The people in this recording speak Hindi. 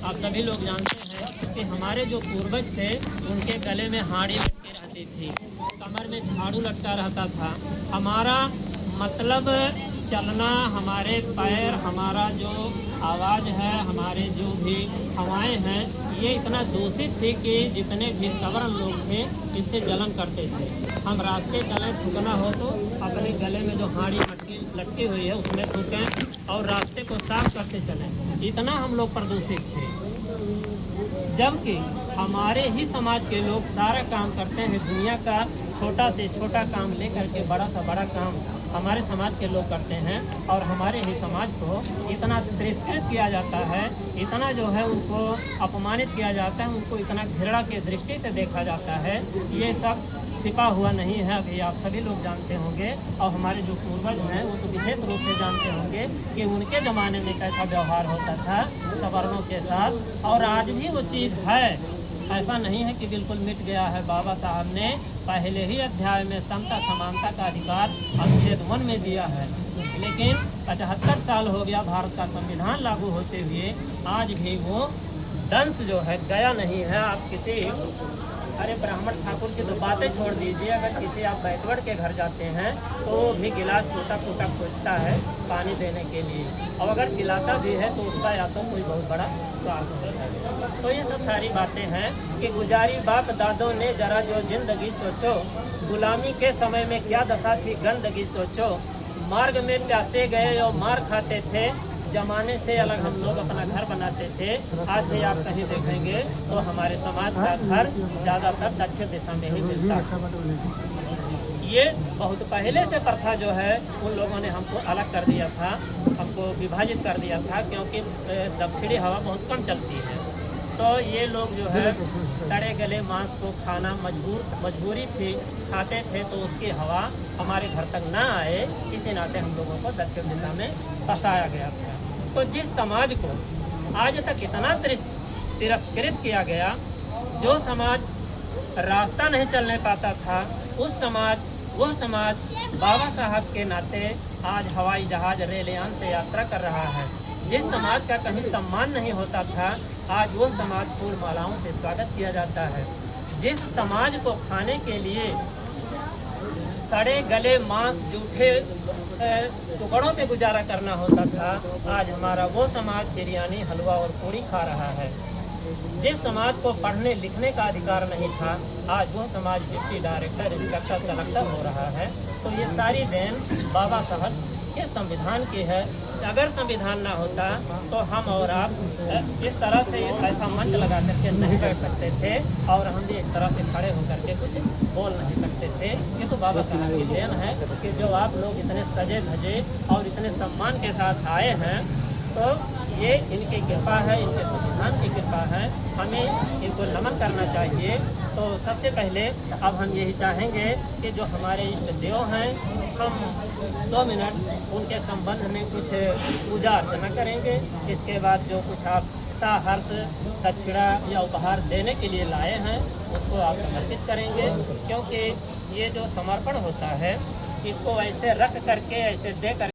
आप सभी लोग जानते हैं कि हमारे जो पूर्वज थे उनके गले में हाड़ी लटकी रहती थी, कमर में झाड़ू लटका रहता था। हमारा मतलब चलना, हमारे पैर, हमारा जो आवाज़ है, हमारे जो भी हवाएं हैं, ये इतना दूषित थी कि जितने भी सवर्ण लोग थे इससे जलन करते थे। हम रास्ते चलें, थूकना हो तो अपने गले में जो हाड़ी लटकी हुई है उसमें थूकें और रास्ते को साफ करते चलें। इतना हम लोग प्रदूषित थे, जबकि हमारे ही समाज के लोग सारा काम करते हैं। दुनिया का छोटा से छोटा काम लेकर के बड़ा से बड़ा काम हमारे समाज के लोग करते हैं और हमारे ही समाज को इतना तिरस्कृत किया जाता है, इतना जो है उनको अपमानित किया जाता है, उनको इतना घृणा की दृष्टि से देखा जाता है। ये सब छिपा हुआ नहीं है, अभी आप सभी लोग जानते होंगे और हमारे जो पूर्वज हैं वो तो विशेष रूप से जानते होंगे कि उनके ज़माने में कैसा व्यवहार होता था सवर्णों के साथ, और आज भी वो चीज़ है। ऐसा नहीं है कि बिल्कुल मिट गया है। बाबा साहब ने पहले ही अध्याय में समता समानता का अधिकार अनुच्छेद 1 में दिया है, लेकिन 75 साल हो गया भारत का संविधान लागू होते हुए, आज भी वो दंश जो है गया नहीं है। आप किसी अरे ब्राह्मण ठाकुर की तो बातें छोड़ दीजिए, अगर किसी आप बैकवर्ड के घर जाते हैं तो वो भी गिलास टूटा फूटा खोजता है पानी देने के लिए, और अगर पिलाता भी है तो उसका या तो कोई बहुत बड़ा स्वार्थ है। तो ये सब सारी बातें हैं कि गुजारी बाप दादों ने जरा जो जिंदगी सोचो, गुलामी के समय में क्या दशा थी गंदगी सोचो, मार्ग में प्यासे गए और मार खाते थे, जमाने से अलग हम लोग अपना घर बनाते थे। आज भी आप कहीं देखेंगे तो हमारे समाज का घर ज़्यादातर दक्षिण दिशा में ही मिलता है। ये बहुत पहले से प्रथा जो है उन लोगों ने हमको अलग कर दिया था, हमको विभाजित कर दिया था, क्योंकि दक्षिणी हवा बहुत कम चलती है। तो ये लोग जो है सड़े गले मांस को खाना मजबूरी थी, खाते थे, तो उसकी हवा हमारे घर तक ना आए, इसी नाते हम लोगों को दक्षिण दिशा में बसाया गया था। तो जिस समाज को आज तक इतना तिरस्कृत किया गया, जो समाज रास्ता नहीं चलने पाता था, वो समाज बाबा साहब के नाते आज हवाई जहाज रेलयान से यात्रा कर रहा है। जिस समाज का कहीं सम्मान नहीं होता था, आज वो समाज फूल मालाओं से स्वागत किया जाता है। जिस समाज को खाने के लिए सड़े गले मांस जूठे टुकड़ों पे गुजारा करना होता था, आज हमारा वो समाज बिरयानी हलवा और पूड़ी खा रहा है। जिस समाज को पढ़ने लिखने का अधिकार नहीं था, आज वो समाज डिप्टी डायरेक्टर, इंस्पेक्टर, कलेक्टर हो रहा है। तो ये सारी देन बाबा साहब के संविधान की है। अगर संविधान ना होता तो हम और आप इस तरह से ऐसा मंच लगा करके नहीं बैठ सकते थे, और हम भी एक तरह से खड़े होकर के कुछ बोल नहीं सकते थे। ये तो बाबा साहब की देन है कि जो आप लोग इतने सजे धजे और इतने सम्मान के साथ आए हैं, तो ये इनकी कृपा है, इनके संविधान की कृपा है। हमें इनको नमन करना चाहिए। तो सबसे पहले अब हम यही चाहेंगे कि जो हमारे इष्ट देव हैं, हम 2 मिनट उनके संबंध में कुछ पूजा अर्चना करेंगे। इसके बाद जो कुछ आप साहर्ष दक्षिणा या उपहार देने के लिए लाए हैं उसको आप समर्पित करेंगे, क्योंकि ये जो समर्पण होता है इसको ऐसे रख करके, ऐसे दे कर